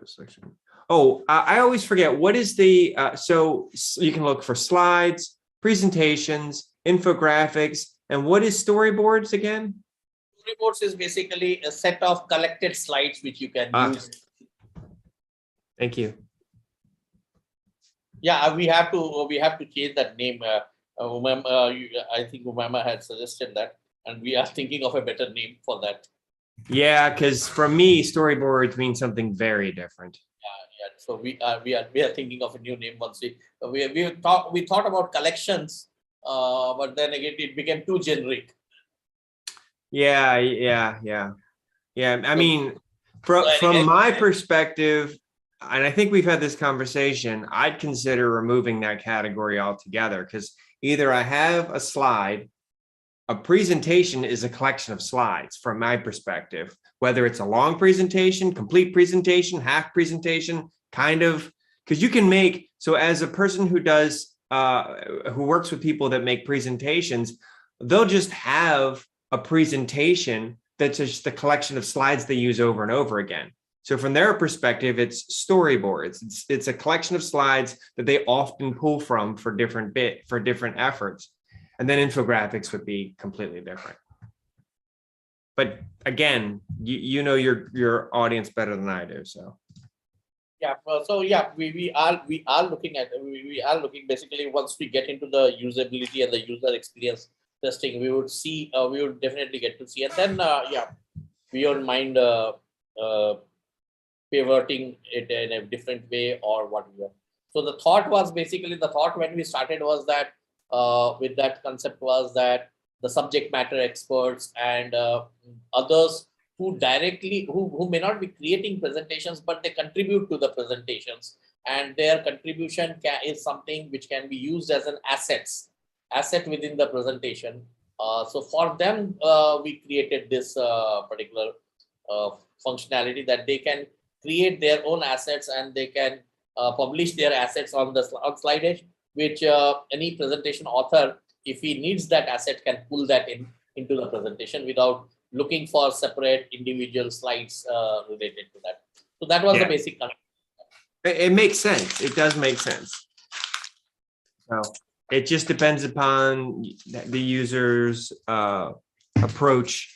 section. Oh, I always forget, what is the, so you can look for slides, presentations, infographics, and what is storyboards again? Storyboards is basically a set of collected slides which you can use. Thank you. Yeah, we have to change that name. I think Umama had suggested that, and we are thinking of a better name for that. Yeah, because for me, storyboards mean something very different. Yeah. So we are thinking of a new name once we thought about collections, but then again it became too generic. Yeah. I mean, from my perspective, and I think we've had this conversation, I'd consider removing that category altogether, because either I have a slide. A presentation is a collection of slides from my perspective, whether it's a long presentation, complete presentation, half presentation, kind of, because you can make, so as a person who does, who works with people that make presentations, they'll just have a presentation that's just the collection of slides they use over and over again. So from their perspective, it's storyboards. It's a collection of slides that they often pull from for different efforts. And then infographics would be completely different. But again, you know your audience better than I do. So yeah, so yeah, we are looking basically, once we get into the usability and the user experience testing, we would definitely get to see, and then yeah, we don't mind pivoting it in a different way or whatever. So the thought when we started was that with that concept was that the subject matter experts and others who directly who may not be creating presentations, but they contribute to the presentations, and their contribution is something which can be used as an asset within the presentation. So for them, we created this particular functionality that they can create their own assets and they can publish their assets on SlideEdge, which any presentation author, if he needs that asset, can pull that into the presentation without looking for separate individual slides related to that. So that was the basic concept. It makes sense. It does make sense. So it just depends upon the user's approach.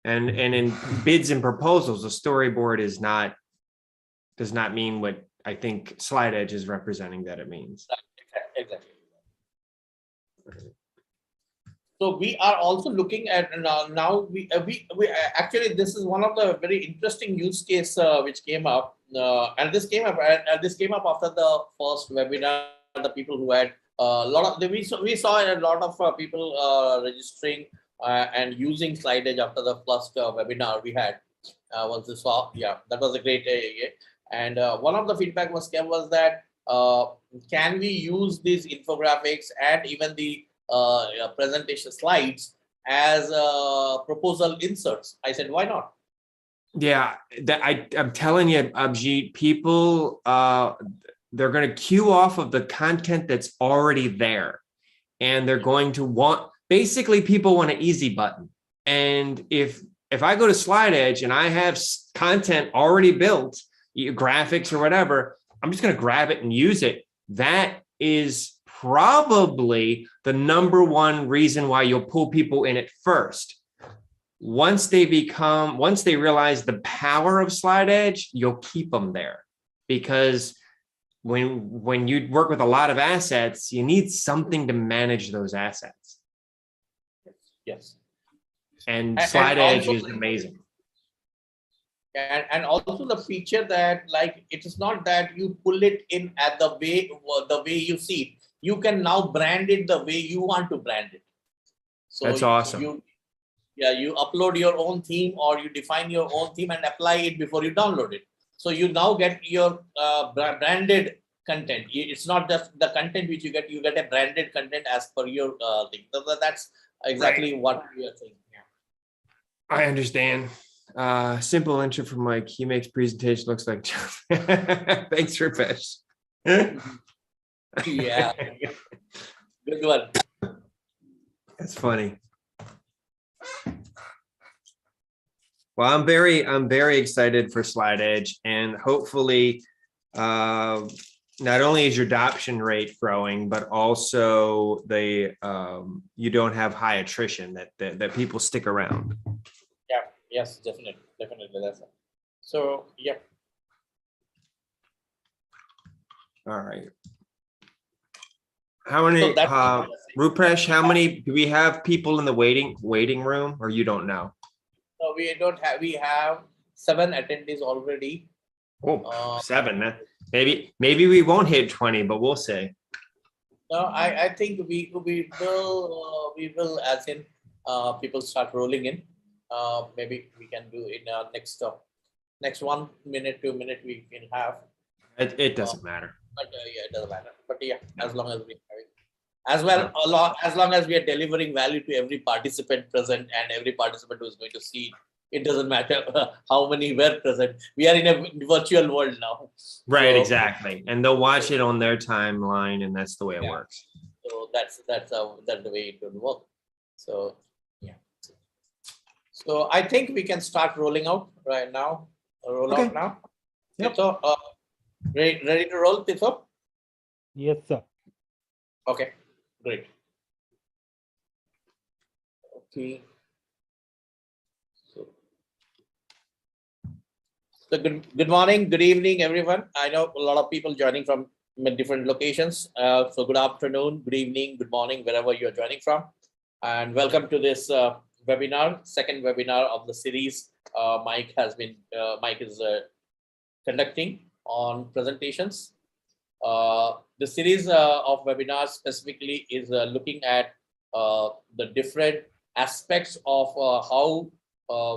And in bids and proposals, a storyboard does not mean what I think SlideEdge is representing that it means. Exactly. So we are also looking at now. We actually, this is one of the very interesting use case which came up, and this came up after the first webinar. The people who had a lot of we saw a lot of people registering and using SlideEdge after the first webinar we had. Once you saw, yeah, that was a great and one of the feedback was that can we use these infographics and even the presentation slides as proposal inserts? I said, why not? Yeah, I'm telling you, Abhijit, people, they're going to queue off of the content that's already there, and they're going to want, basically people want an easy button. And if I go to SlideEdge and I have content already built, graphics or whatever, I'm just going to grab it and use it. That is probably the #1 reason why you'll pull people in it first. Once they realize the power of SlideEdge, you'll keep them there, because when you work with a lot of assets, you need something to manage those assets. Yes. And SlideEdge is amazing. And also the feature that, like, it is not that you pull it in at the way you see it. You can now brand it the way you want to brand it. So that's awesome. You upload your own theme, or you define your own theme and apply it before you download it. So you now get your branded content. It's not just the content which you get a branded content as per your thing. So that's exactly what we are saying. Yeah. I understand. Simple intro from Mike. He makes presentation looks like thanks, Rupesh. Yeah. Good one. That's funny. Well, I'm very excited for Slide Edge, and hopefully, not only is your adoption rate growing, but also you don't have high attrition, that people stick around. Yeah. Yes. Definitely. That's it. So yeah. All right. How many, So that's Rupesh, how many, do we have people in the waiting room, or you don't know? No, we don't have. We have 7 attendees already. Oh, 7. Maybe we won't hit 20, but we'll see. No, I think we will as in people start rolling in. Maybe we can do in next 1 minute, 2 minute we can have. It doesn't matter. But yeah, it doesn't matter. But yeah, as long as we have it. As well, as long as we are delivering value to every participant present and every participant who is going to see it doesn't matter how many were present. We are in a virtual world now. Right, so, exactly. And they'll watch it on their timeline, and that's the way it works. So that's the way it will work. So yeah. So I think we can start rolling out right now. Out now. Yep. So ready to roll, Pitho? Yes, sir. Okay, great. Okay. So good morning, good evening, everyone. I know a lot of people joining from different locations. So good afternoon, good evening, good morning, wherever you're joining from. And welcome to this webinar, second webinar of the series Mike is conducting on presentations. The series of webinars specifically is looking at the different aspects of how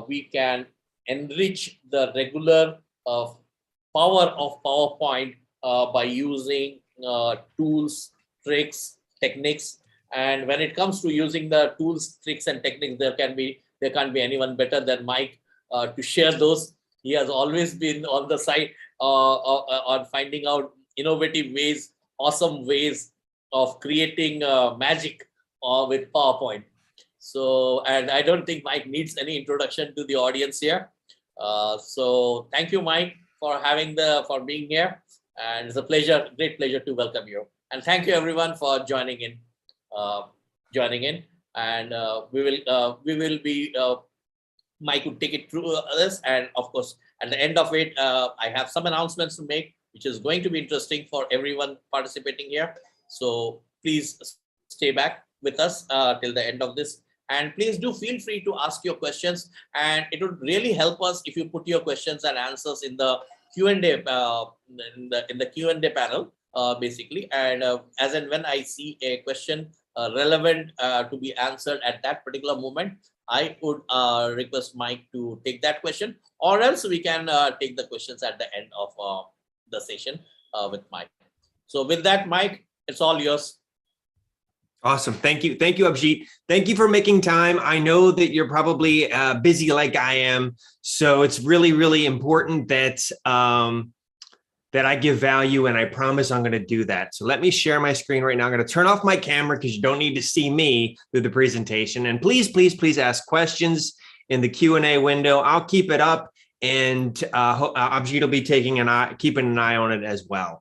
we can enrich the regular power of PowerPoint by using tools, tricks, techniques. And when it comes to using the tools, tricks, and techniques, there can't be anyone better than Mike to share those. He has always been on the side on finding out innovative ways, awesome ways of creating magic with PowerPoint. So, and I don't think Mike needs any introduction to the audience here. So thank you, Mike, for being here. And it's a pleasure, great pleasure to welcome you. And thank you everyone for joining in. And we will be, Mike will take it through this. And of course, at the end of it, I have some announcements to make, which is going to be interesting for everyone participating here. So please stay back with us till the end of this. And please do feel free to ask your questions. And it would really help us if you put your questions and answers in the Q&A in the Q&A panel, basically. And as and when I see a question relevant to be answered at that particular moment, I would request Mike to take that question, or else we can take the questions at the end of the session with Mike. So with that, Mike, it's all yours. Awesome. Thank you, Abhijit. Thank you for making time. I know that you're probably busy like I am, so it's really, really important that that I give value, and I promise I'm going to do that. So let me share my screen right now. I'm going to turn off my camera because you don't need to see me through the presentation. And please, please, please ask questions in the Q&A window. I'll keep it up, and Abhijit will be keeping an eye on it as well.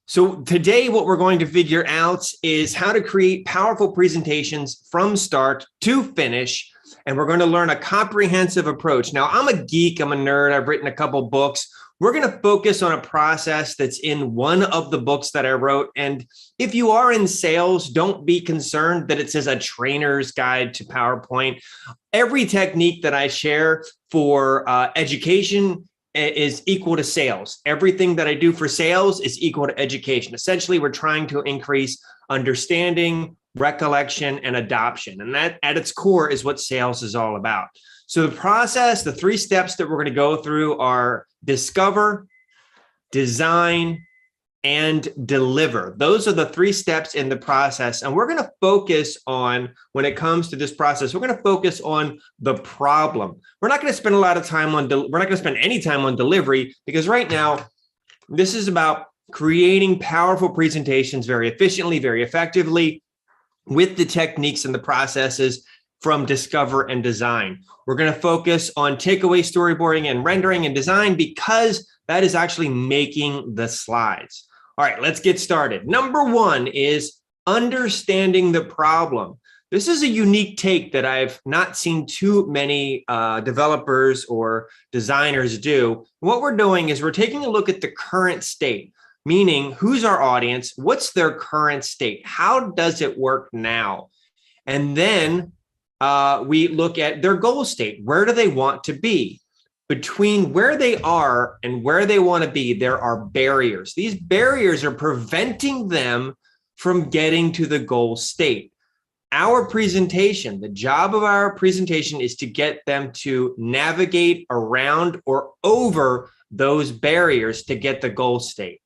So today, what we're going to figure out is how to create powerful presentations from start to finish. And we're going to learn a comprehensive approach. Now, I'm a geek, I'm a nerd, I've written a couple books. We're going to focus on a process that's in one of the books that I wrote. And if you are in sales, don't be concerned that it says a trainer's guide to PowerPoint. Every technique that I share for education is equal to sales. Everything that I do for sales is equal to education. Essentially, we're trying to increase understanding, recollection, and adoption. And that at its core is what sales is all about. So the process, the 3 steps that we're going to go through are discover, design, and deliver. Those are the 3 steps in the process. And we're going to focus on, when it comes to this process, we're going to focus on the problem. We're not going to spend a lot of time on, we're not going to spend any time on delivery, because right now, this is about creating powerful presentations very efficiently, very effectively, with the techniques and the processes from discover and design. We're going to focus on takeaway storyboarding and rendering and design because that is actually making the slides. All right, let's get started. Number one is understanding the problem. This is a unique take that I've not seen too many developers or designers do. What we're doing is we're taking a look at the current state, meaning who's our audience, what's their current state, how does it work now? And then we look at their goal state. Where do they want to be? Between where they are and where they want to be, there are barriers. These barriers are preventing them from getting to the goal state. Our presentation, the job of our presentation is to get them to navigate around or over those barriers to get the goal state.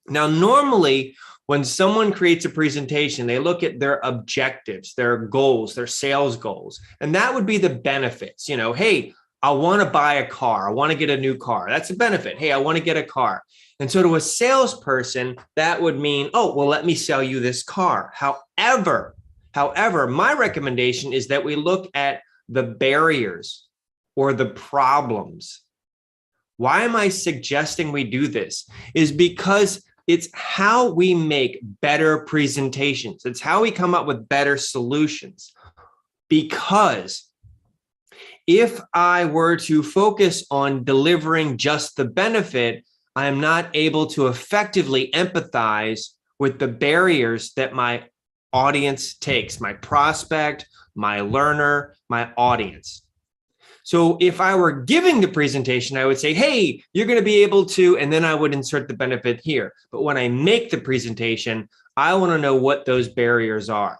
Now, normally, when someone creates a presentation, they look at their objectives, their goals, their sales goals, and that would be the benefits. You know, hey, I want to buy a car. I want to get a new car. That's a benefit. Hey, I want to get a car. And so to a salesperson, that would mean, oh, well, let me sell you this car. However, my recommendation is that we look at the barriers or the problems. Why am I suggesting we do this? Is because it's how we make better presentations. It's how we come up with better solutions. Because if I were to focus on delivering just the benefit, I am not able to effectively empathize with the barriers that my audience takes, my prospect, my learner, my audience. So if I were giving the presentation, I would say, hey, you're going to be able to, and then I would insert the benefit here. But when I make the presentation, I want to know what those barriers are.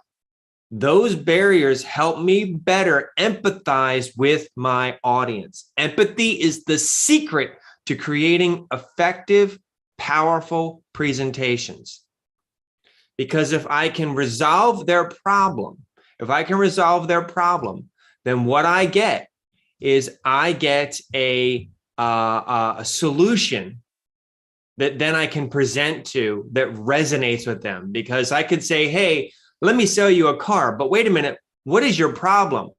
Those barriers help me better empathize with my audience. Empathy is the secret to creating effective, powerful presentations. Because if I can resolve their problem, then what I get is I get a solution that then I can present to that resonates with them. Because I could say, hey, let me sell you a car, but wait a minute, what is your problem?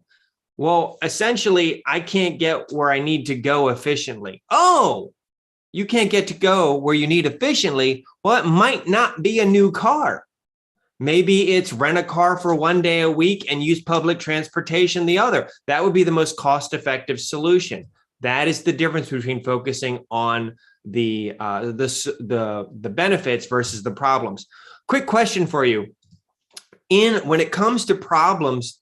Well, essentially, I can't get where I need to go efficiently. Oh, you can't get to go where you need efficiently. Well, it might not be a new car. Maybe it's rent a car for one day a week and use public transportation the other. That would be the most cost-effective solution. That is the difference between focusing on the benefits versus the problems. Quick question for you. When it comes to problems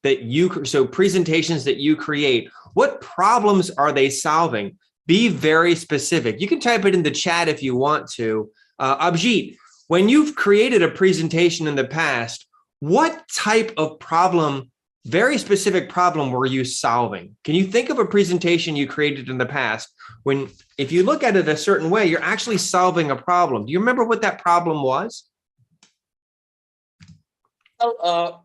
so presentations that you create, what problems are they solving? Be very specific. You can type it in the chat if you want to. Abhijit, when you've created a presentation in the past, what type of problem, very specific problem, were you solving? Can you think of a presentation you created in the past when, if you look at it a certain way, you're actually solving a problem? Do you remember what that problem was?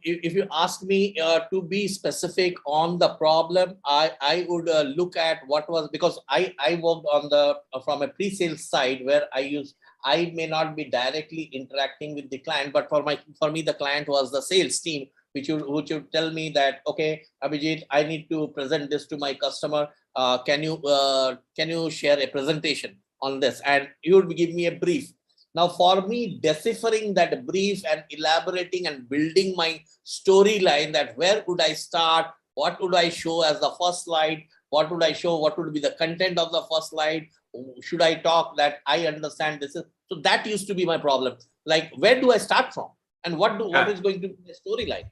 If you ask me to be specific on the problem, I would look at what was, because I worked on from a pre-sales side where I may not be directly interacting with the client, but for me the client was the sales team, which would tell me that, okay, Abhijit, I need to present this to my customer. Can you share a presentation on this? And you would give me a brief. Now, for me, deciphering that brief and elaborating and building my storyline, that where would I start? What would I show as the first slide? What would I show? What would be the content of the first slide? Should I talk that I understand this? So that used to be my problem. Like, where do I start from? And what is going to be the storyline?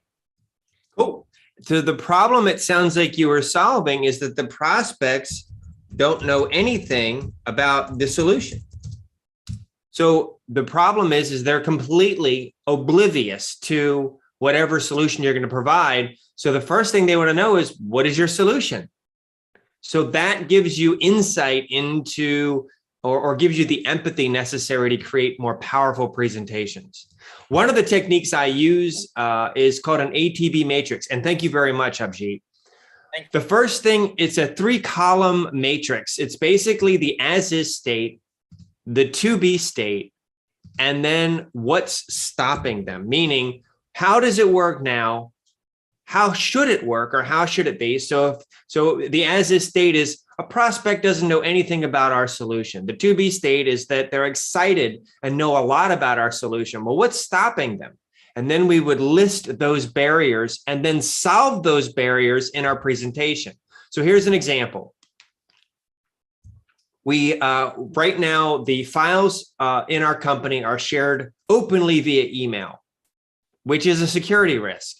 Cool. So the problem it sounds like you were solving is that the prospects don't know anything about the solution. So the problem is they're completely oblivious to whatever solution you're going to provide. So the first thing they want to know is, what is your solution? So that gives you insight into, or gives you the empathy necessary to create more powerful presentations. One of the techniques I use is called an ATB matrix. And thank you very much, Abhijit. The first thing, it's a 3-column matrix. It's basically the as-is state, the to-be state, and then what's stopping them, meaning how does it work now how should it work or how should it be? So the as is state is a prospect doesn't know anything about our solution. The to be state is that they're excited and know a lot about our solution. Well, what's stopping them? And then we would list those barriers and then solve those barriers in our presentation. So here's an example. We right now, the files in our company are shared openly via email, which is a security risk.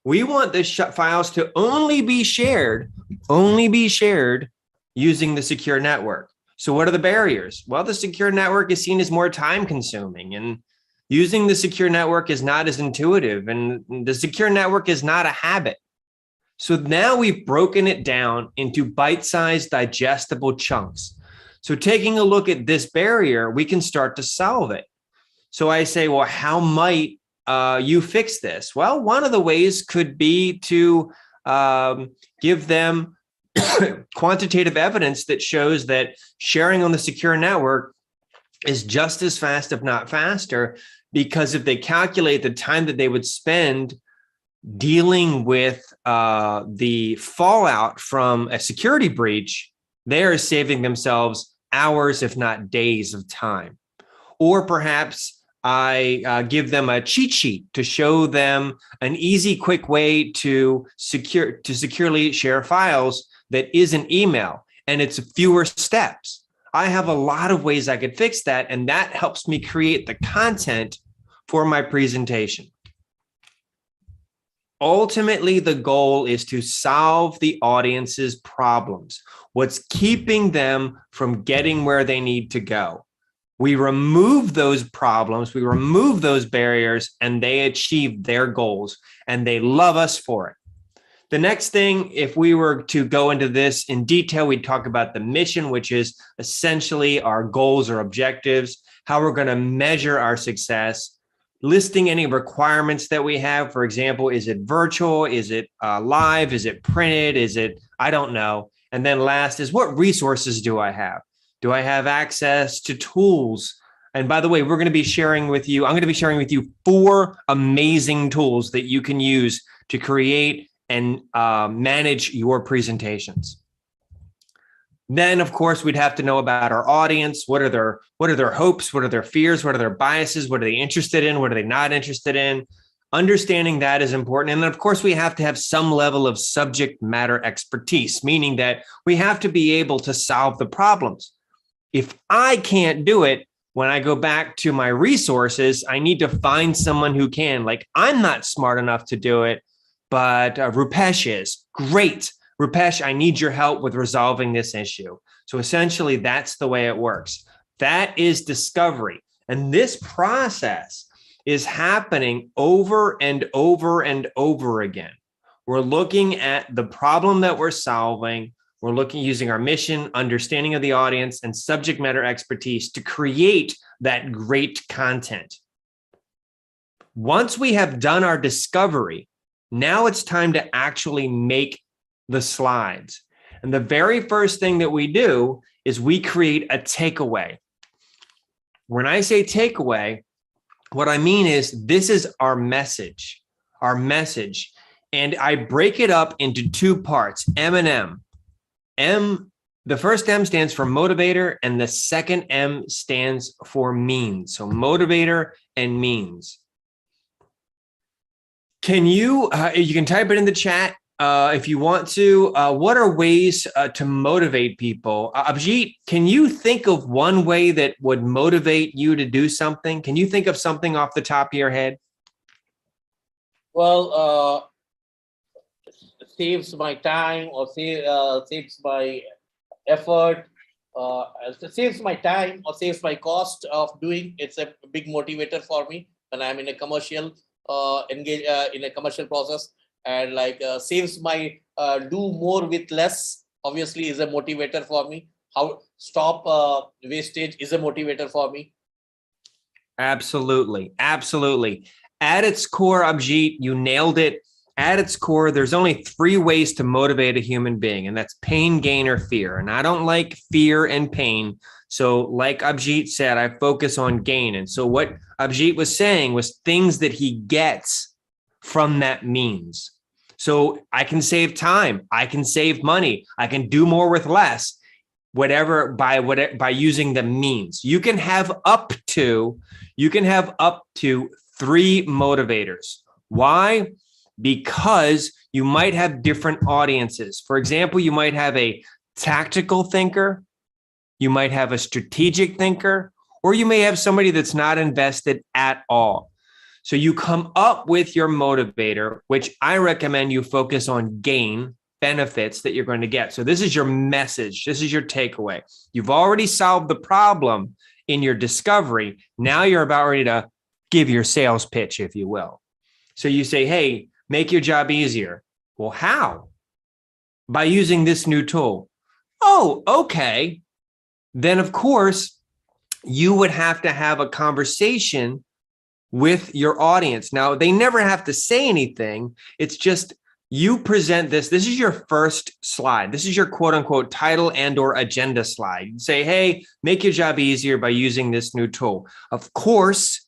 We want the files to only be shared using the secure network. So what are the barriers? Well, the secure network is seen as more time consuming, and using the secure network is not as intuitive, and the secure network is not a habit. So now we've broken it down into bite-sized digestible chunks. So taking a look at this barrier, we can start to solve it. So I say, well, how might you fix this? Well, one of the ways could be to give them quantitative evidence that shows that sharing on the secure network is just as fast, if not faster, because if they calculate the time that they would spend dealing with the fallout from a security breach, they are saving themselves hours, if not days of time. Or perhaps I give them a cheat sheet to show them an easy, quick way to securely share files that isn't email, and it's fewer steps. I have a lot of ways I could fix that, and that helps me create the content for my presentation. Ultimately, the goal is to solve the audience's problems. What's keeping them from getting where they need to go? We remove those problems, we remove those barriers, and they achieve their goals, and they love us for it. The next thing, if we were to go into this in detail, we'd talk about the mission, which is essentially our goals or objectives, how we're going to measure our success, listing any requirements that we have. For example, is it virtual? Is it live? Is it printed? Is it, I don't know. And then last is, what resources do I have? Do I have access to tools? And by the way, we're going to be sharing with you, I'm going to be sharing with you 4 amazing tools that you can use to create and manage your presentations. Then, of course, we'd have to know about our audience. What are their hopes? What are their fears? What are their biases? What are they interested in? What are they not interested in? Understanding that is important. And then, of course, we have to have some level of subject matter expertise, meaning that we have to be able to solve the problems. If I can't do it, when I go back to my resources, I need to find someone who can. Like, I'm not smart enough to do it, but Rupesh is. Great. Rupesh, I need your help with resolving this issue. So essentially, that's the way it works. That is discovery. And this process is happening over and over and over again. We're looking at the problem that we're solving. We're looking using our mission, understanding of the audience, and subject matter expertise to create that great content. Once we have done our discovery, now it's time to actually make the slides. And the very first thing that we do is we create a takeaway. When I say takeaway, what I mean is this is our message. And I break it up into 2 parts, M and M. The first M stands for motivator, and the second M stands for means. So motivator and means. Can you can type it in the chat if you want to. What are ways to motivate people? Abhijit, can you think of one way that would motivate you to do something? Can you think of something off the top of your head? Well, it saves my time, or saves my effort, saves my time or saves my cost of doing. It's a big motivator for me when I'm in a commercial in a commercial process, and like saves my do more with less, obviously, is a motivator for me. How stop wastage is a motivator for me. Absolutely. At its core, Abhijit, you nailed it. At its core, there's only 3 ways to motivate a human being, and that's pain, gain, or fear. And I don't like fear and pain. So like Abhijit said, I focus on gain. And so what Abhijit was saying was things that he gets from that means. So I can save time. I can save money. I can do more with less, by using the means. You can have up to 3 motivators. Why? Because you might have different audiences. For example, you might have a tactical thinker, you might have a strategic thinker, or you may have somebody that's not invested at all. So you come up with your motivator, which I recommend you focus on gain, benefits that you're going to get. So this is your message. This is your takeaway. You've already solved the problem in your discovery. Now you're about ready to give your sales pitch, if you will. So you say, hey, make your job easier. Well, how? By using this new tool. Oh, okay. Then, of course, you would have to have a conversation with your audience. Now, they never have to say anything. It's just you present this. This is your first slide. This is your quote unquote title and or agenda slide. You say, hey, make your job easier by using this new tool. Of course,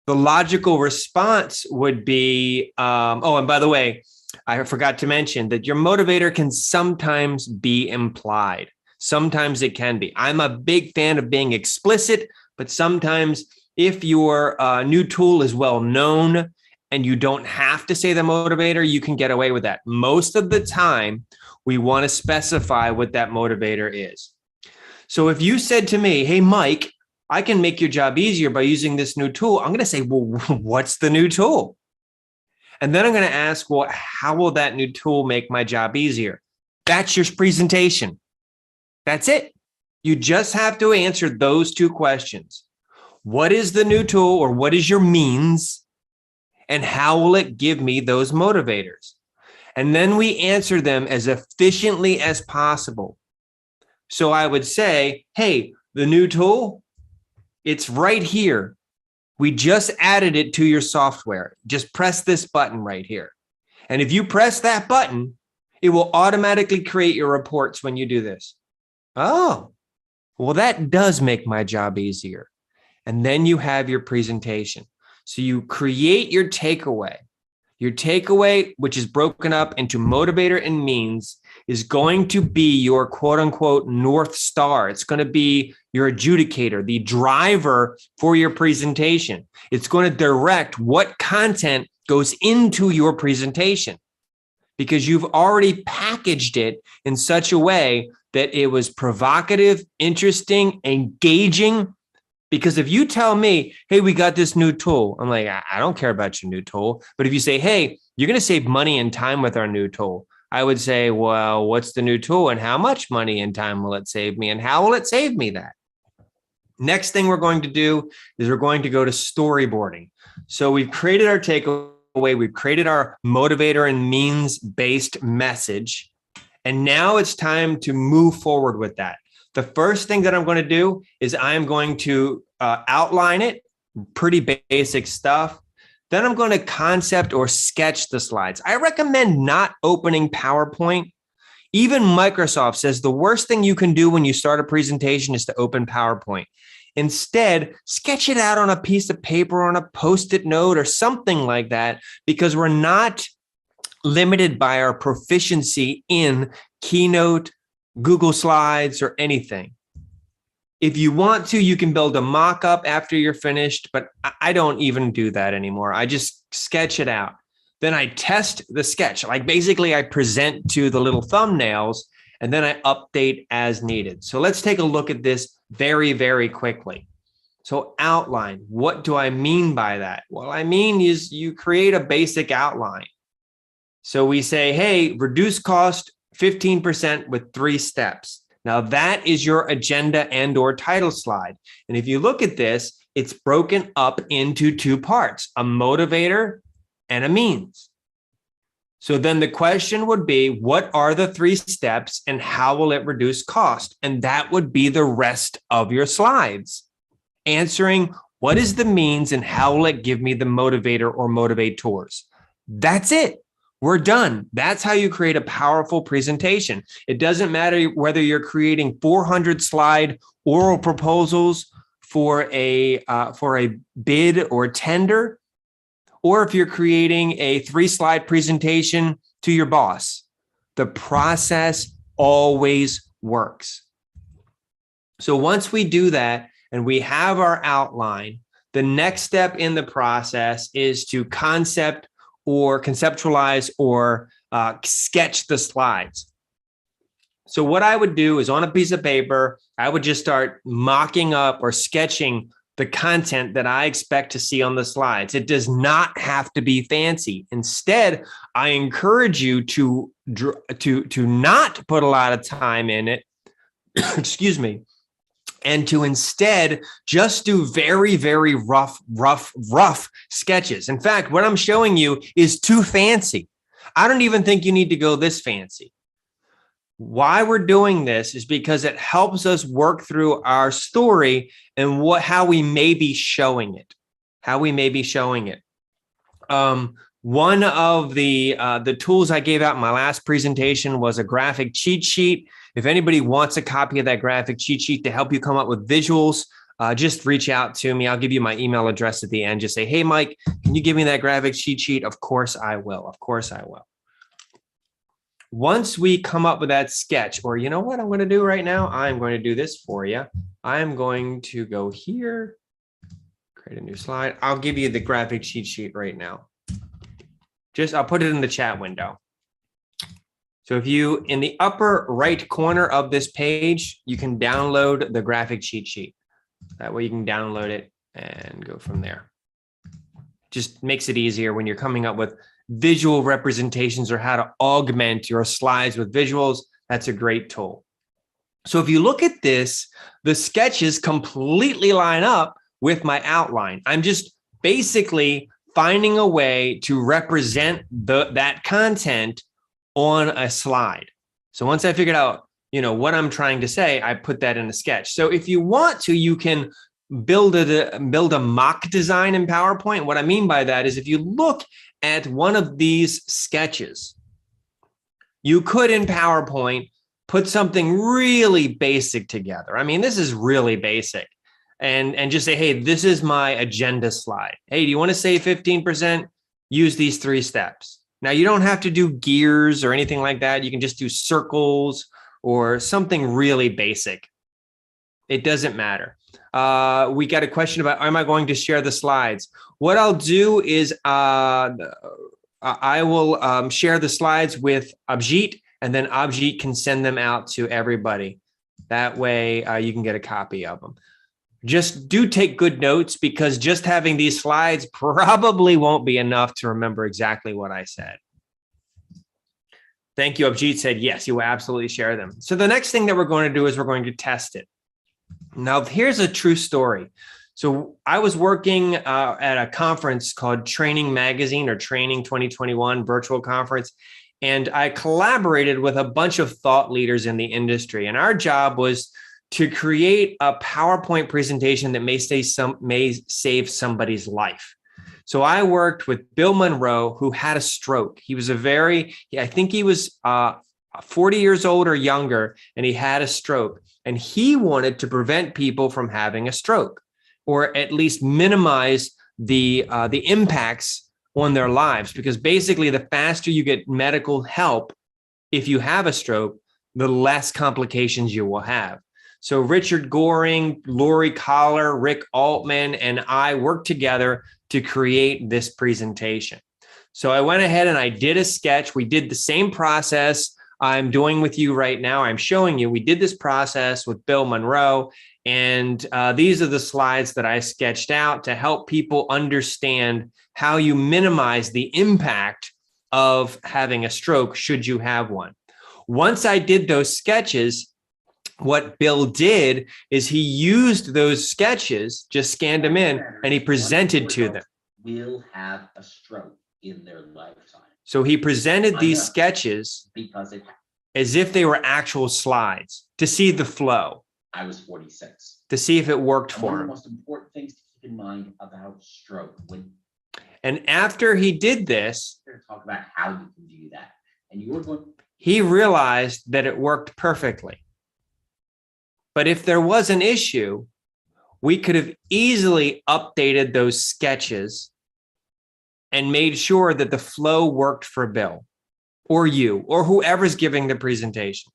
the logical response would be, oh, and by the way, I forgot to mention that your motivator can sometimes be implied. Sometimes it can be. I'm a big fan of being explicit, but sometimes if your new tool is well known and you don't have to say the motivator, you can get away with that. Most of the time, we want to specify what that motivator is. So if you said to me, hey, Mike, I can make your job easier by using this new tool, I'm going to say, well, what's the new tool? And then I'm going to ask, well, how will that new tool make my job easier? That's your presentation. That's it. You just have to answer those 2 questions. What is the new tool, or what is your means? And how will it give me those motivators? And then we answer them as efficiently as possible. So I would say, hey, the new tool, it's right here. We just added it to your software. Just press this button right here. And if you press that button, it will automatically create your reports when you do this. Oh, well, that does make my job easier. And then you have your presentation. So you create your takeaway. Your takeaway, which is broken up into motivator and means, is going to be your quote unquote North Star. It's going to be your adjudicator, the driver for your presentation. It's going to direct what content goes into your presentation, because you've already packaged it in such a way that it was provocative, interesting, engaging. Because if you tell me, hey, we got this new tool, I'm like, I don't care about your new tool. But if you say, hey, you're going to save money and time with our new tool, I would say, well, what's the new tool and how much money and time will it save me? And how will it save me that? Next thing we're going to do is we're going to go to storyboarding. So we've created our takeaway. We've created our motivator and means-based message. And now it's time to move forward with that. The first thing that I'm going to do is I'm going to outline it, pretty basic stuff. Then I'm going to concept or sketch the slides. I recommend not opening PowerPoint. Even Microsoft says the worst thing you can do when you start a presentation is to open PowerPoint. Instead, sketch it out on a piece of paper, on a Post-it note or something like that, because we're not limited by our proficiency in Keynote, Google Slides, or anything. If you want to, you can build a mock-up after you're finished, but I don't even do that anymore. I just sketch it out. Then I test the sketch. Like basically I present to the little thumbnails and then I update as needed. So let's take a look at this very, very quickly. So outline, what do I mean by that? Well, I mean is you create a basic outline. So we say, hey, reduce cost 15% with 3 steps. Now that is your agenda and or title slide. And if you look at this, it's broken up into 2 parts, a motivator and a means. So then the question would be, what are the 3 steps and how will it reduce cost? And that would be the rest of your slides, answering what is the means and how will it give me the motivator or motivators? That's it. We're done. That's how you create a powerful presentation. It doesn't matter whether you're creating 400 slide oral proposals for a bid or tender, or if you're creating a 3-slide presentation to your boss. The process always works. So once we do that and we have our outline, the next step in the process is to conceptualize or sketch the slides. So what I would do is on a piece of paper, I would just start mocking up or sketching the content that I expect to see on the slides. It does not have to be fancy. Instead, I encourage you to not put a lot of time in it, excuse me, and to instead just do very, very rough sketches. In fact, what I'm showing you is too fancy. I don't even think you need to go this fancy. Why we're doing this is because it helps us work through our story and how we may be showing it. One of the tools I gave out in my last presentation was a graphic cheat sheet. If anybody wants a copy of that graphic cheat sheet to help you come up with visuals, just reach out to me. I'll give you my email address at the end. Just say, hey, Mike, can you give me that graphic cheat sheet? Of course I will. Of course I will. Once we come up with that sketch, or you know what I'm going to do right now? I'm going to do this for you. I'm going to go here, create a new slide. I'll give you the graphic cheat sheet right now. I'll put it in the chat window. So if you, in the upper right corner of this page, you can download the graphic cheat sheet. That way you can download it and go from there. Just makes it easier when you're coming up with visual representations or how to augment your slides with visuals. That's a great tool. So if you look at this, the sketches completely line up with my outline. I'm just basically finding a way to represent that content on a slide. So once I figured out, what I'm trying to say, I put that in a sketch. So if you want to, you can build a mock design in PowerPoint. What I mean by that is if you look at one of these sketches, you could in PowerPoint put something really basic together. I mean, this is really basic. And just say, hey, this is my agenda slide. Hey, do you want to save 15%? Use these 3 steps. Now, you don't have to do gears or anything like that. You can just do circles or something really basic. It doesn't matter. We got a question about, am I going to share the slides? What I'll do is I will share the slides with Abhijit, and then Abhijit can send them out to everybody. That way you can get a copy of them. Just do take good notes, because just having these slides probably won't be enough to remember exactly what I said. Thank you. Abhijit said, yes, you will absolutely share them. So the next thing that we're going to do is we're going to test it. Now, here's a true story. So I was working at a conference called Training Magazine, or Training 2021 virtual conference, and I collaborated with a bunch of thought leaders in the industry. And our job was to create a PowerPoint presentation that may save somebody's life. So I worked with Bill Monroe, who had a stroke. He was I think he was 40 years old or younger, and he had a stroke. And he wanted to prevent people from having a stroke, or at least minimize the impacts on their lives. Because basically, the faster you get medical help, if you have a stroke, the less complications you will have. So Richard Goring, Lori Collar, Rick Altman, and I worked together to create this presentation. So I went ahead and I did a sketch. We did the same process I'm doing with you right now. I'm showing you. We did this process with Bill Monroe, and these are the slides that I sketched out to help people understand how you minimize the impact of having a stroke should you have one. Once I did those sketches, what Bill did is he used those sketches, just scanned them in, and he presented to them. Will have a stroke in their lifetime. So he presented these sketches as if they were actual slides to see the flow. I was 46. To see if it worked for him. One of the most important things to keep in mind about stroke. And after he did this, we're going to talk about how you can do that. And he realized that it worked perfectly. But if there was an issue, we could have easily updated those sketches and made sure that the flow worked for Bill or you or whoever's giving the presentation.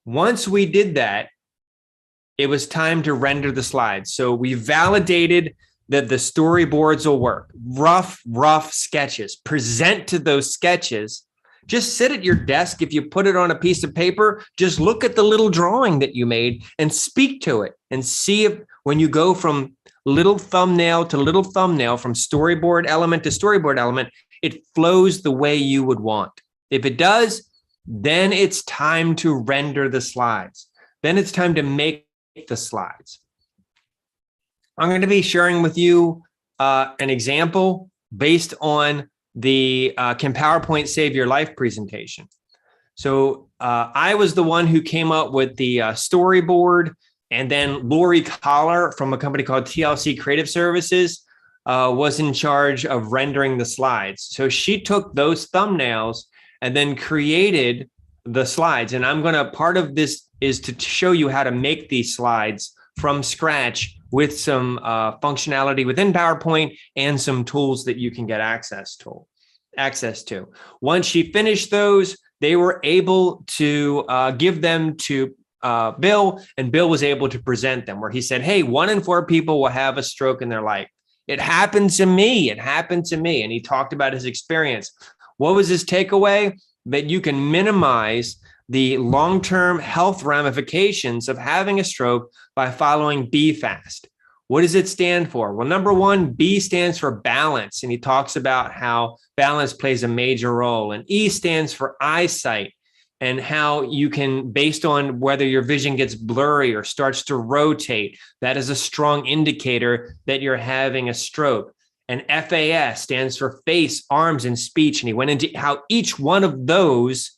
Once we did that, it was time to render the slides. So we validated that the storyboards will work. Rough sketches. Present to those sketches. Just sit at your desk. If you put it on a piece of paper, just look at the little drawing that you made and speak to it and see if when you go from little thumbnail to little thumbnail, from storyboard element to storyboard element, it flows the way you would want. If it does, then it's time to render the slides. Then it's time to make the slides. I'm going to be sharing with you an example based on the Can PowerPoint Save Your Life presentation. So I was the one who came up with the storyboard, and then Lori Collar from a company called TLC Creative Services was in charge of rendering the slides. So she took those thumbnails and then created the slides. And I'm going to, part of this is to show you how to make these slides from scratch with some functionality within PowerPoint and some tools that you can get access to. Once she finished those, they were able to give them to Bill, and Bill was able to present them, where he said, hey, 1 in 4 people will have a stroke in their life. It happened to me. It happened to me. And he talked about his experience. What was his takeaway? That you can minimize the long-term health ramifications of having a stroke by following BFAST. What does it stand for? Well, number one, B stands for balance, and he talks about how balance plays a major role. And E stands for eyesight, and how you can, based on whether your vision gets blurry or starts to rotate, that is a strong indicator that you're having a stroke. And FAS stands for face, arms, and speech. And he went into how each one of those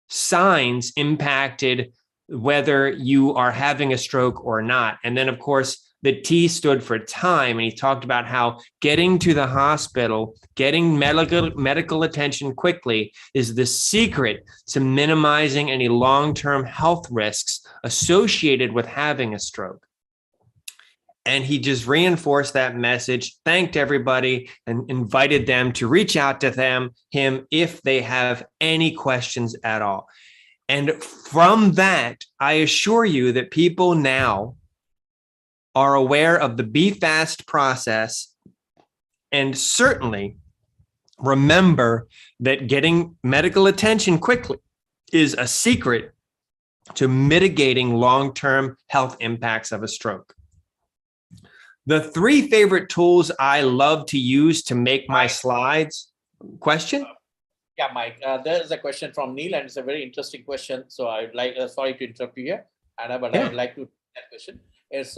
signs impacted whether you are having a stroke or not. And then, of course, the T stood for time. And he talked about how getting to the hospital, getting medical attention quickly is the secret to minimizing any long-term health risks associated with having a stroke. And he just reinforced that message, thanked everybody, and invited them to reach out to him if they have any questions at all. And from that, I assure you that people now are aware of the BFAST process, and certainly remember that getting medical attention quickly is a secret to mitigating long-term health impacts of a stroke. The 3 favorite tools I love to use to make my slides. Question? Yeah, Mike, there is a question from Neil, and it's a very interesting question. So I'd like, sorry to interrupt you here, but I'd like to that question. It's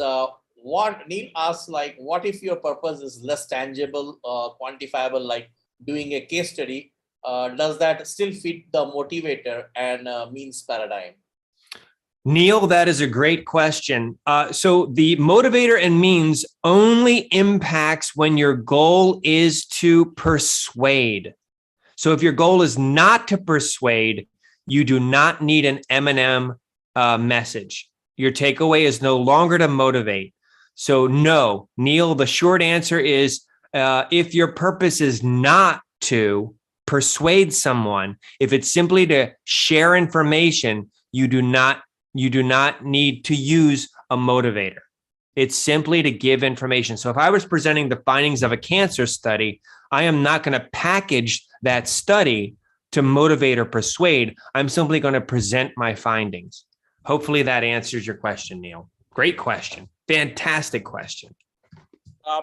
what Neil asks, like, what if your purpose is less tangible, quantifiable, like doing a case study? Does that still fit the motivator and means paradigm? Neil, that is a great question. So the motivator and means only impacts when your goal is to persuade. So if your goal is not to persuade, you do not need an M&M message. Your takeaway is no longer to motivate. So no, Neil, the short answer is if your purpose is not to persuade someone, if it's simply to share information, you do not need to use a motivator. It's simply to give information. So if I was presenting the findings of a cancer study, I am not going to package that study to motivate or persuade. I'm simply going to present my findings. Hopefully that answers your question, Neil. Great question. Fantastic question.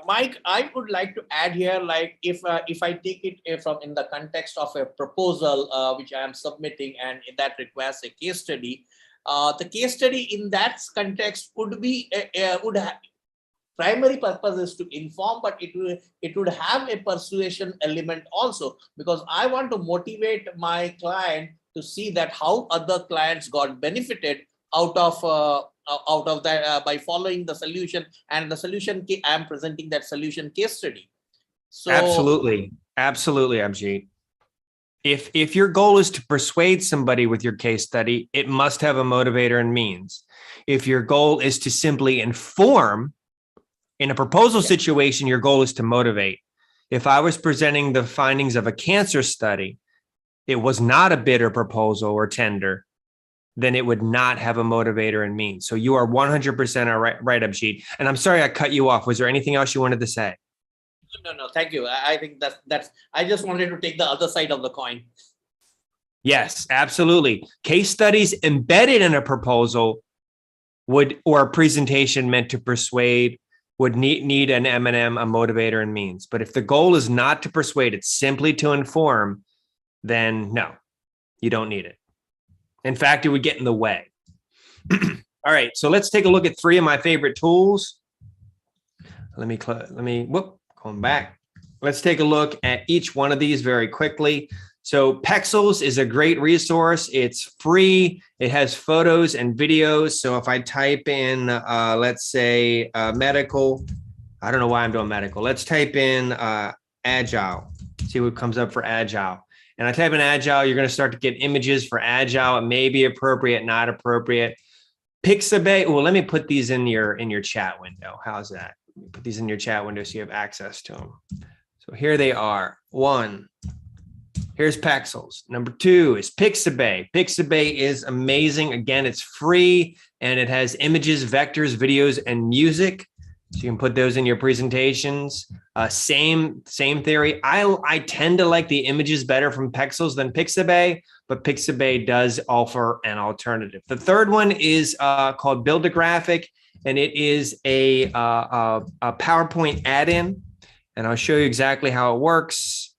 Mike, I would like to add here, like if I take it from in the context of a proposal which I am submitting, and that requires a case study, the case study in that context would be would have primary purpose is to inform, but it would have a persuasion element also, because I want to motivate my client to see that how other clients got benefited out of that by following the solution, and the solution I am presenting that solution case study. So absolutely, Abhijit. If your goal is to persuade somebody with your case study, it must have a motivator and means. If your goal is to simply inform, In a proposal situation, your goal is to motivate. If I was presenting the findings of a cancer study, it was not a bid or proposal or tender, then it would not have a motivator and means. So you are 100% right, Abhijit. And I'm sorry I cut you off. Was there anything else you wanted to say? No, thank you. I think that's, I just wanted to take the other side of the coin. Yes, absolutely. Case studies embedded in a proposal would, or a presentation meant to persuade, would need an M&M, a motivator and means. But if the goal is not to persuade, it's simply to inform, then no, you don't need it. In fact, it would get in the way. All right, so let's take a look at 3 of my favorite tools. Going back. Let's take a look at each one of these very quickly. So Pexels is a great resource. It's free. It has photos and videos. So if I type in, let's say medical, I don't know why I'm doing medical. Let's type in Agile, see what comes up for Agile. And I type in Agile, you're going to start to get images for Agile. It may be appropriate, not appropriate. Pixabay, well, let me put these in your chat window. How's that? Put these in your chat window so you have access to them. So here they are. 1. Here's Pexels. Number 2 is Pixabay. Pixabay is amazing. Again, it's free and it has images, vectors, videos, and music. So you can put those in your presentations. Same theory. I tend to like the images better from Pexels than Pixabay, but Pixabay does offer an alternative. The third one is called Build-A-Graphic, and it is a PowerPoint add-in. And I'll show you exactly how it works.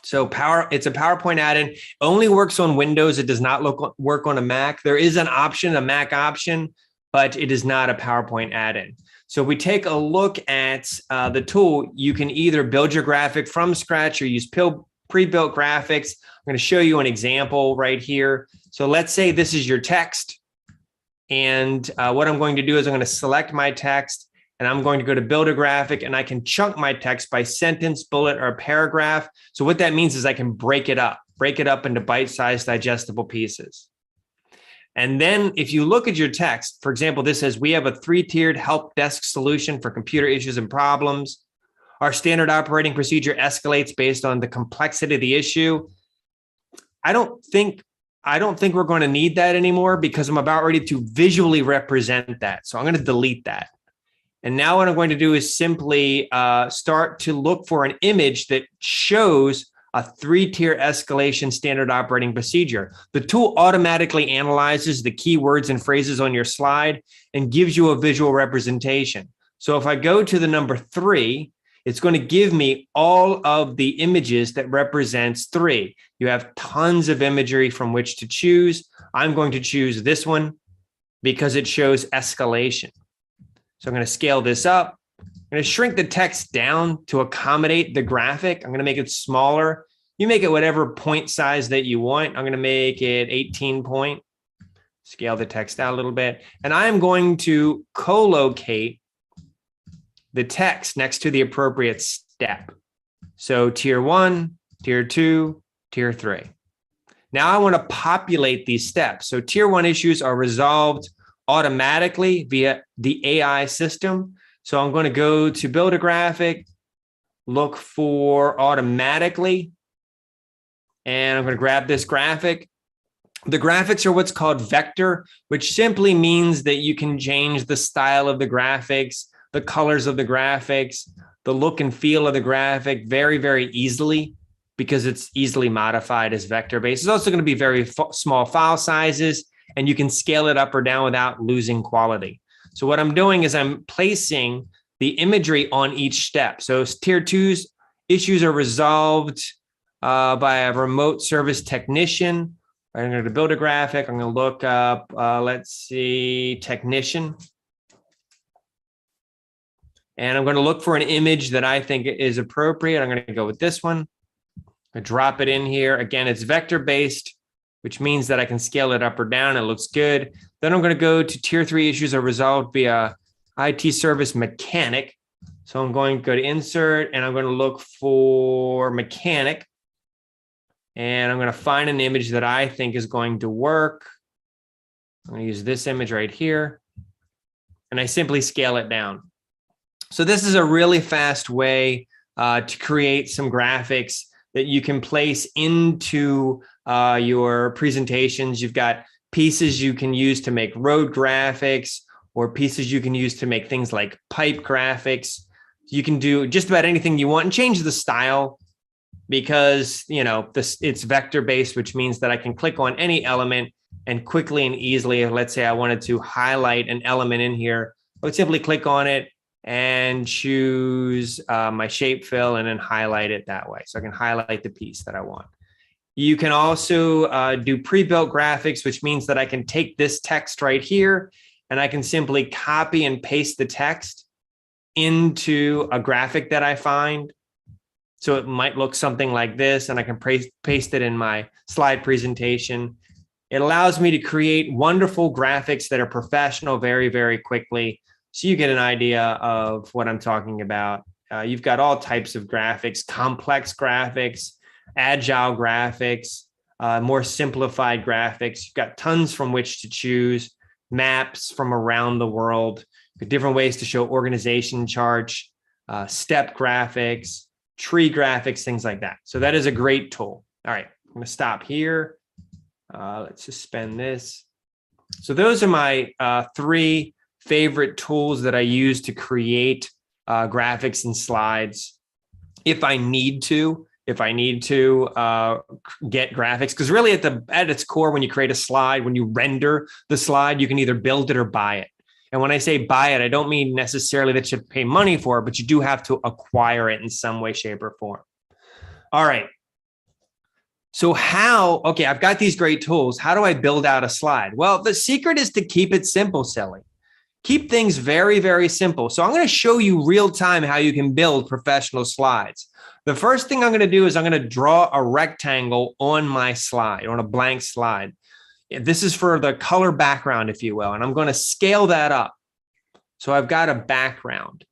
So it's a PowerPoint add-in, only works on Windows. It does not work on a Mac. There is an option, a Mac option, but it is not a PowerPoint add-in. So if we take a look at the tool, you can either build your graphic from scratch or use pre-built graphics. I'm going to show you an example right here. So let's say this is your text. And what I'm going to do is I'm going to select my text and I'm going to go to build a graphic, and I can chunk my text by sentence, bullet, or paragraph. So what that means is I can break it up into bite-sized digestible pieces. And then if you look at your text, for example, this says we have a 3-tiered help desk solution for computer issues and problems. Our standard operating procedure escalates based on the complexity of the issue. I don't think we're going to need that anymore because I'm about ready to visually represent that. So I'm going to delete that. And now what I'm going to do is simply start to look for an image that shows a 3-tier escalation standard operating procedure. The tool automatically analyzes the keywords and phrases on your slide and gives you a visual representation. So if I go to the number 3, it's going to give me all of the images that represents 3. You have tons of imagery from which to choose. I'm going to choose this one because it shows escalation. So I'm going to scale this up. I'm going to shrink the text down to accommodate the graphic. I'm going to make it smaller. You make it whatever point size that you want. I'm going to make it 18 point. Scale the text out a little bit. And I'm going to co-locate the text next to the appropriate step. So tier 1, tier 2, tier 3. Now I want to populate these steps. So tier 1 issues are resolved automatically via the AI system. So I'm going to go to build a graphic, look for automatically, and I'm going to grab this graphic. The graphics are what's called vector, which simply means that you can change the style of the graphics, the colors of the graphics, the look and feel of the graphic very, very easily because it's easily modified as vector-based. It's also going to be very small file sizes, and you can scale it up or down without losing quality. So what I'm doing is I'm placing the imagery on each step. So tier 2's issues are resolved by a remote service technician. I'm going to build a graphic. I'm going to look up, let's see, technician. And I'm going to look for an image that I think is appropriate. I'm going to go with this one. I drop it in here. Again, it's vector-based, which means that I can scale it up or down. It looks good. Then I'm going to go to tier 3 issues are resolved via IT service mechanic. So I'm going to go to insert and I'm going to look for mechanic. And I'm going to find an image that I think is going to work. I'm going to use this image right here. And I simply scale it down. So this is a really fast way to create some graphics that you can place into your presentations. You've got pieces you can use to make road graphics, or pieces you can use to make things like pipe graphics. You can do just about anything you want and change the style, because it's vector based, which means that I can click on any element and quickly and easily, let's say I wanted to highlight an element in here, I would simply click on it and choose my shape fill and then highlight it that way. So I can highlight the piece that I want. You can also do pre-built graphics, which means that I can take this text right here and I can simply copy and paste the text into a graphic that I find. So it might look something like this, and I can paste it in my slide presentation. It allows me to create wonderful graphics that are professional very, very quickly. So you get an idea of what I'm talking about. You've got all types of graphics, complex graphics, agile graphics, more simplified graphics. You've got tons from which to choose, maps from around the world, different ways to show organization charts, step graphics, tree graphics, things like that. So that is a great tool. All right, I'm going to stop here. Let's suspend this. So those are my 3 favorite tools that I use to create graphics and slides. If I need to get graphics, because really at its core, when you create a slide, when you render the slide, you can either build it or buy it. And when I say buy it, I don't mean necessarily that you pay money for it, but you do have to acquire it in some way, shape, or form. All right. So okay, I've got these great tools. How do I build out a slide? Well, the secret is to keep it simple, Silly. Keep things very, very simple. So I'm going to show you real time how you can build professional slides. The first thing I'm going to do is I'm going to draw a rectangle on my slide, on a blank slide. This is for the color background, if you will, and I'm going to scale that up. So I've got a background.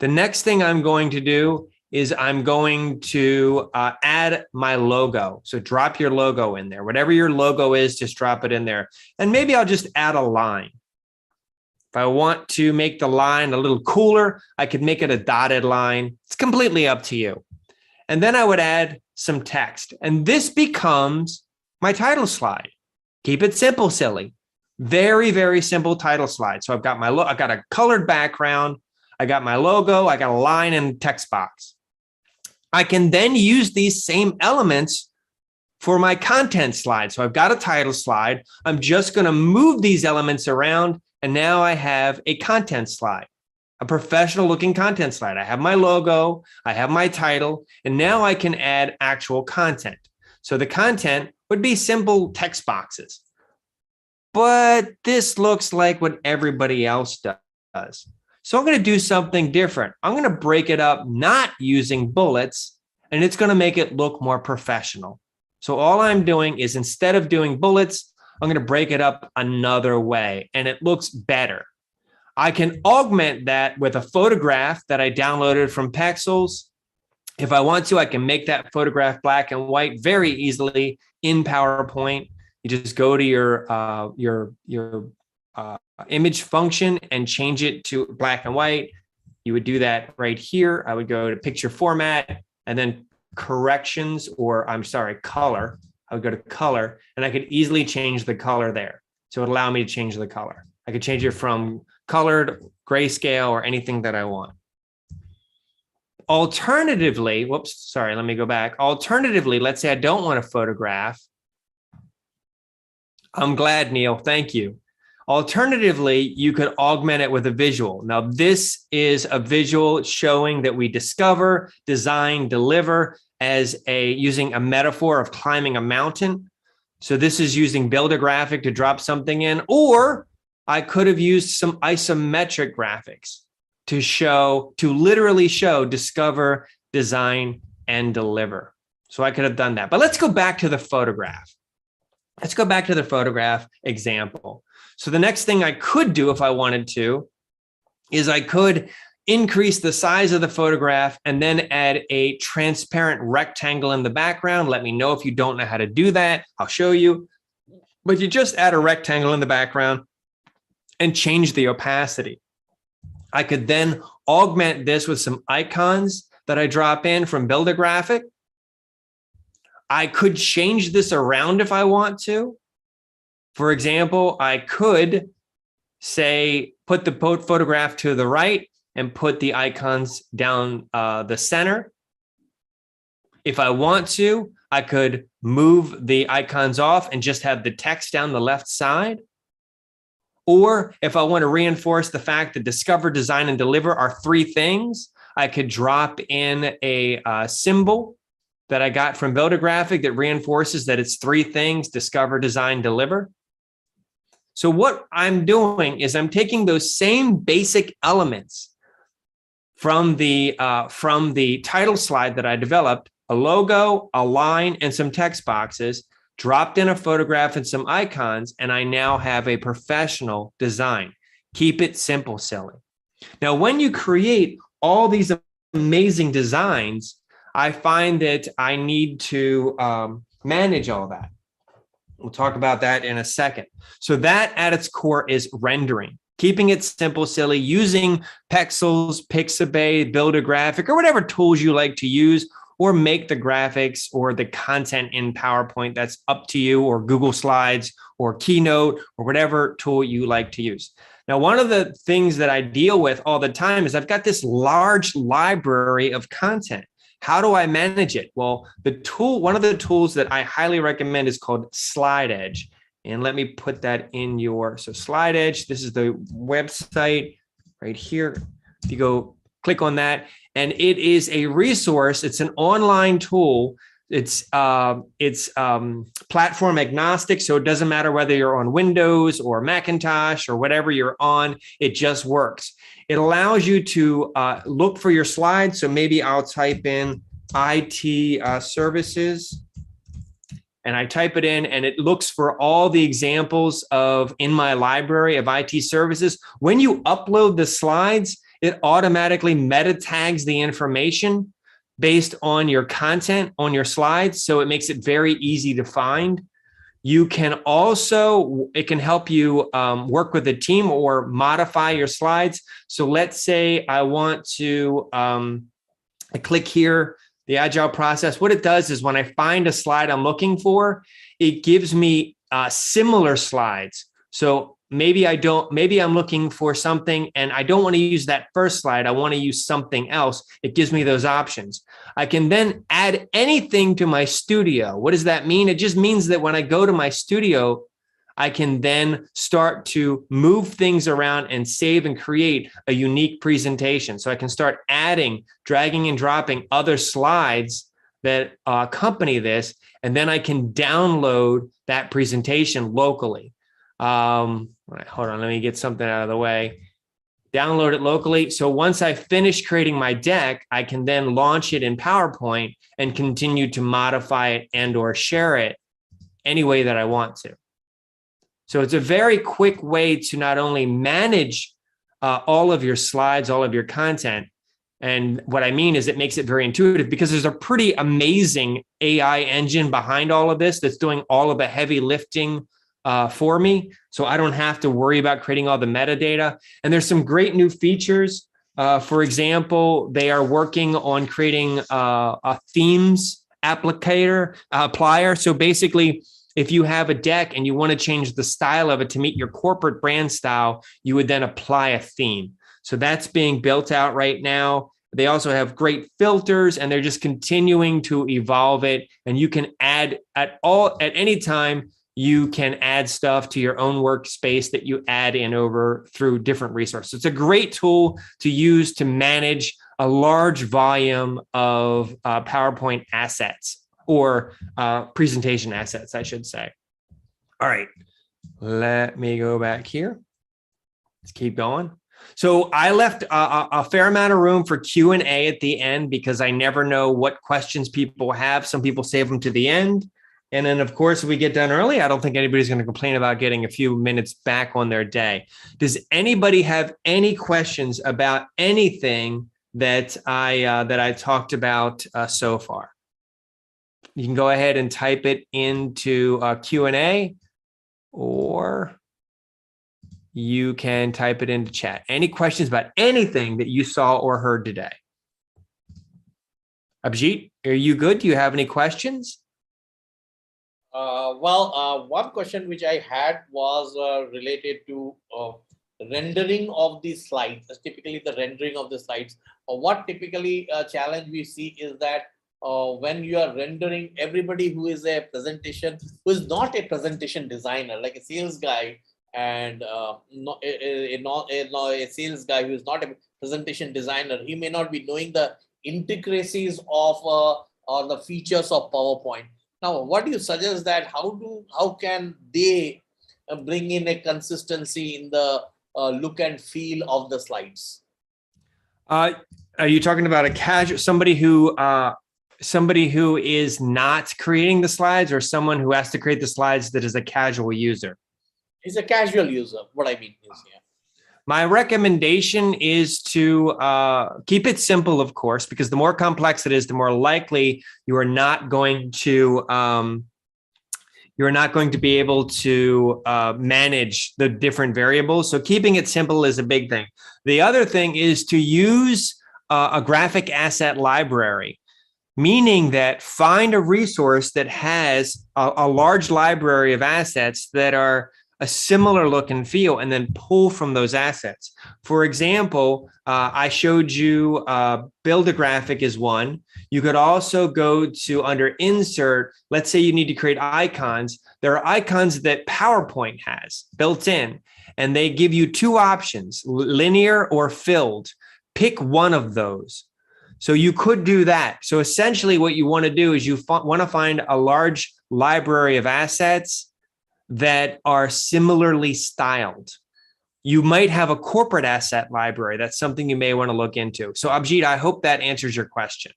The next thing I'm going to do is I'm going to add my logo. So drop your logo in there. Whatever your logo is, just drop it in there. And maybe I'll just add a line. If I want to make the line a little cooler, I could make it a dotted line. It's completely up to you. And then I would add some text. And this becomes my title slide. Keep it simple, Silly. Very, very simple title slide. So I've got I've got a colored background. I got my logo. I got a line and text box. I can then use these same elements for my content slide. So I've got a title slide. I'm just going to move these elements around, and now I have a content slide, a professional looking content slide. I have my logo, I have my title, and now I can add actual content. So the content would be simple text boxes. But this looks like what everybody else does. So I'm going to do something different. I'm going to break it up, not using bullets, and it's going to make it look more professional. So all I'm doing is, instead of doing bullets, I'm going to break it up another way, and it looks better. I can augment that with a photograph that I downloaded from Pexels. If I want to, I can make that photograph black and white very easily in PowerPoint. You just go to your image function and change it to black and white. You would do that right here. I would go to picture format and then corrections, or color. I would go to color, and I could easily change the color there. So it would allow me to change the color. I could change it from colored, grayscale, or anything that I want. Alternatively, let me go back. Alternatively, let's say I don't want a photograph. I'm glad, Neil. Thank you. Alternatively, you could augment it with a visual. Now, this is a visual showing that we discover, design, deliver using a metaphor of climbing a mountain. So this is using Build a Graphic to drop something in, or I could have used some isometric graphics to literally show, discover, design, and deliver. So I could have done that. But let's go back to the photograph. Let's go back to the photograph example. So the next thing I could do if I wanted to is I could increase the size of the photograph and then add a transparent rectangle in the background. Let me know if you don't know how to do that. I'll show you. But you just add a rectangle in the background and change the opacity. I could then augment this with some icons that I drop in from Build a Graphic. I could change this around if I want to. For example, I could say, put the photograph to the right and put the icons down the center. If I want to, I could move the icons off and just have the text down the left side. Or if I want to reinforce the fact that discover, design, and deliver are three things, I could drop in a symbol that I got from Build a Graphic that reinforces that it's three things: discover, design, deliver. So what I'm doing is I'm taking those same basic elements from the title slide that I developed, a logo, a line, and some text boxes, dropped in a photograph and some icons, and I now have a professional design. Keep it simple, silly. Now, when you create all these amazing designs, I find that I need to manage all that. We'll talk about that in a second. So that at its core is rendering, keeping it simple, silly, using Pexels, Pixabay, Build a Graphic, or whatever tools you like to use, or make the graphics or the content in PowerPoint. That's up to you, or Google Slides or Keynote or whatever tool you like to use. Now, one of the things that I deal with all the time is I've got this large library of content. How do I manage it? Well, one of the tools that I highly recommend is called SlideEdge. And let me put that in so SlideEdge, this is the website right here. If you go click on that, and it is a resource. It's an online tool. It's platform agnostic, so it doesn't matter whether you're on Windows or Macintosh or whatever you're on, it just works. It allows you to look for your slides. So maybe I'll type in IT services, and I type it in, and it looks for all the examples in my library of IT services. When you upload the slides, it automatically meta tags the information based on your content on your slides. So it makes it very easy to find. You can also, it can help you work with a team or modify your slides. So let's say I want to I click here, the agile process. What it does is when I find a slide I'm looking for, it gives me similar slides. So maybe I'm looking for something and I don't want to use that first slide. I want to use something else. It gives me those options. I can then add anything to my studio. What does that mean? It just means that when I go to my studio, I can then start to move things around and save and create a unique presentation. So I can start adding, dragging and dropping other slides that accompany this, and then I can download that presentation locally. Hold on, let me get something out of the way. Download it locally. So once I finish creating my deck, I can then launch it in PowerPoint and continue to modify it and or share it any way that I want to. So it's a very quick way to not only manage all of your slides, all of your content. And what I mean is it makes it very intuitive because there's a pretty amazing AI engine behind all of this that's doing all of the heavy lifting for me. So I don't have to worry about creating all the metadata. And there's some great new features. For example, they are working on creating a themes applier. So basically, if you have a deck and you want to change the style of it to meet your corporate brand style, you would then apply a theme. So that's being built out right now. They also have great filters and they're just continuing to evolve it. And you can add at any time, you can add stuff to your own workspace that you add in over through different resources. It's a great tool to use to manage a large volume of PowerPoint assets or presentation assets, I should say. All right, let me go back here. Let's keep going. So I left a fair amount of room for Q&A at the end because I never know what questions people have. Some people save them to the end. And then, of course, if we get done early, I don't think anybody's going to complain about getting a few minutes back on their day. Does anybody have any questions about anything that I talked about so far? You can go ahead and type it into Q&A, or you can type it into chat. Any questions about anything that you saw or heard today? Abhijit, are you good? Do you have any questions? One question which I had was related to rendering of the slides. Typically, the rendering of the slides. What typically challenge we see is that when you are rendering, everybody who is a presentation, who is not a presentation designer, like a sales guy, and a sales guy who is not a presentation designer, he may not be knowing the intricacies of or the features of PowerPoint. Now, what do you suggest that how can they bring in a consistency in the look and feel of the slides? Are you talking about a casual somebody who is not creating the slides, or someone who has to create the slides that is a casual user? He's a casual user. What I mean is, yeah. My recommendation is to keep it simple, of course, because the more complex it is, the more likely you are not going to be able to manage the different variables. So keeping it simple is a big thing. The other thing is to use a graphic asset library, meaning that find a resource that has a large library of assets that are a similar look and feel, and then pull from those assets. For example, I showed you build a graphic is one. You could also go to under insert. Let's say you need to create icons. There are icons that PowerPoint has built in, and they give you two options, linear or filled. Pick one of those. So you could do that. So essentially what you want to do is you want to find a large library of assets that are similarly styled. You might have a corporate asset library. That's something you may want to look into. So Abhijit, I hope that answers your question.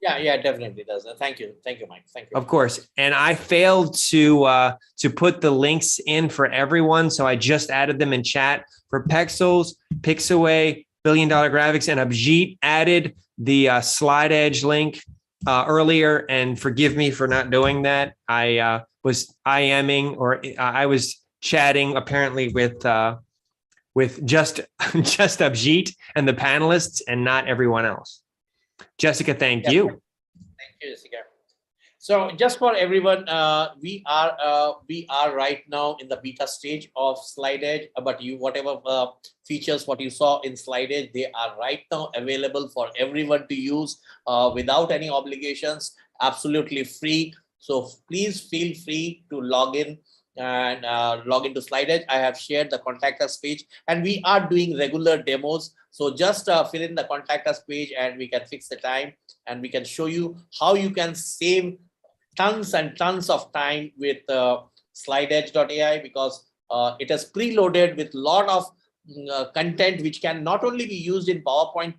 Yeah, definitely does. Thank you, Mike. Thank you. Of course. And I failed to put the links in for everyone, so I just added them in chat for Pexels, Pixaway, Billion Dollar Graphics, and Abhijit added the SlideEdge link earlier. And forgive me for not doing that. I was chatting apparently with just Abhijit and the panelists and not everyone else. Jessica, thank you. Thank you, Jessica. So just for everyone, we are right now in the beta stage of SlideEdge, but whatever features what you saw in SlideEdge, they are right now available for everyone to use without any obligations, absolutely free. So please feel free to log in and log into SlideEdge. I have shared the contact us page, and we are doing regular demos. So just fill in the contact us page, and we can fix the time, and we can show you how you can save tons and tons of time with SlideEdge.ai, because it is preloaded with a lot of content which can not only be used in PowerPoint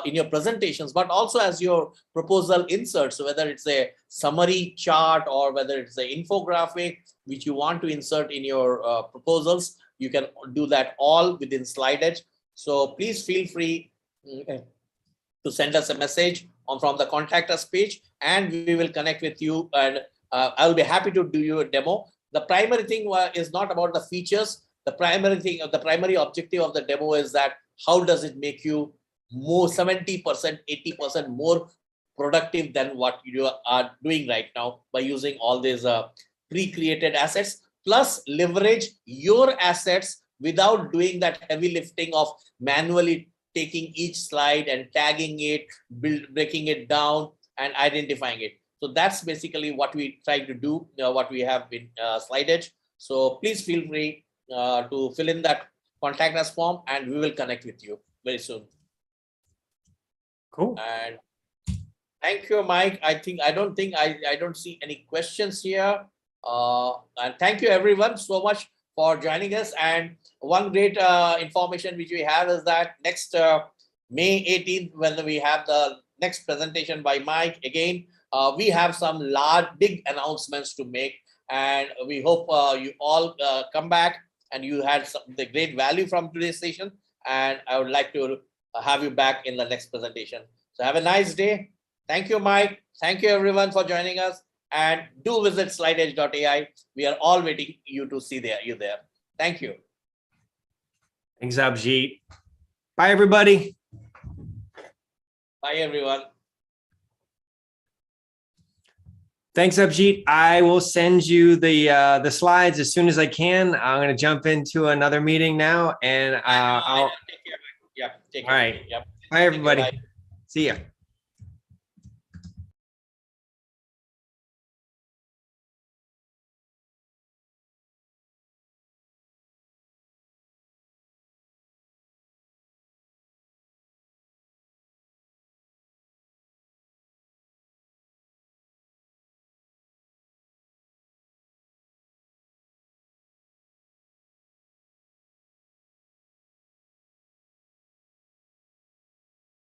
in your presentations, but also as your proposal inserts. So whether it's a summary chart or whether it's an infographic which you want to insert in your proposals, you can do that all within SlideEdge. So please feel free to send us a message from the contact us page, and we will connect with you, and I'll be happy to do you a demo. The primary thing is not about the features. The primary objective of the demo is that how does it make you more 70%, 80% more productive than what you are doing right now by using all these pre-created assets, plus leverage your assets without doing that heavy lifting of manually taking each slide and tagging it, breaking it down and identifying it. So that's basically what we try to do, what we have in SlideEdge. So please feel free to fill in that contact us form, and we will connect with you very soon. Cool. And thank you, Mike. I don't see any questions here. And thank you everyone so much for joining us. And one great information which we have is that next May 18th, when we have the next presentation by Mike, again, we have some big announcements to make, and we hope you all come back and you had the great value from today's session. And I would like to have you back in the next presentation. So have a nice day. Thank you, Mike. Thank you everyone for joining us, and do visit SlideEdge.ai. We are all waiting you to see you there. Thank you. Thanks, Abhijit. Bye, everybody. Bye, everyone. Thanks, Abhijit. I will send you the slides as soon as I can. I'm going to jump into another meeting now, and I'll. Take care. Yeah, take All care. right. Yep. Bye, everybody. Bye. See ya.